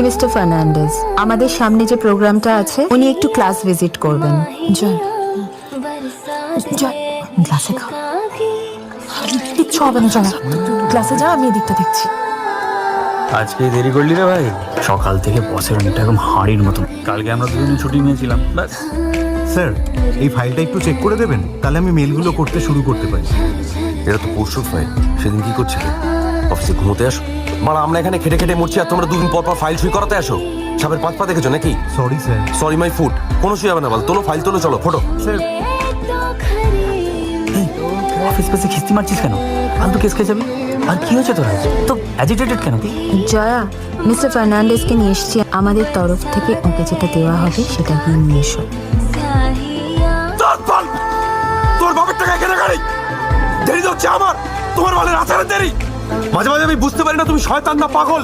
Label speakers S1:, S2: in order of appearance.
S1: Mister Fernandez, আমাদের সামনে যে প্রোগ্রামটা আছে উনি একটু ক্লাস ভিজিট করবেন। জয় জয় ক্লাসে খাও, কিচ্ছু হবে না। জয় ক্লাসে যা, আমি এদিকটা দেখছি।
S2: আজকে দেরি করলি রে ভাই? সকাল থেকে বসের অনেকটা এরকম হাঁড়ির মতো। কালকে আমরা দুজনে ছুটি নিয়েছিলাম, ব্যাস।
S3: স্যার, এই ফাইলটা একটু চেক করে দেবেন, তাহলে আমি মেলগুলো করতে শুরু করতে পারি।
S4: এটা তো পরশুর ফাইল। সেদিন কি করছিলে? অফিসে ঘুমোতে আসো? মানে আমরা এখানে খেটে খেটে মরছি আর তোমরা দুদিন পর পর ফাইল সই করাতে আসো? সাপের 5 পা দেখেছো নাকি?
S3: Sorry sir.
S4: Sorry my food. কোনো সই হবে না বল, তোলো ফাইল তোলো, চলো ফটো।
S3: স্যার,
S2: অফিস পাশে খিস্তি মারছিস কেন? ফালতু কেস খেয়ে যাবি। আর কি হয়েছে তোর? তো অ্যাজিটেটেড কেন তুই?
S1: জয়া, মিস্টার ফার্নান্ডেজকে নিয়ে এসছি, আমাদের তরফ থেকে ওকে যেটা দেওয়া হবে সেটা গিয়ে নিয়ে এসো।
S4: তোর বাপের টাকা কেনা গাড়ি দেরি হচ্ছে আমার, তোমার মালের আচারের দেরি। মাঝে মাঝে আমি বুঝতে পারি না তুমি শয়তান না পাগল।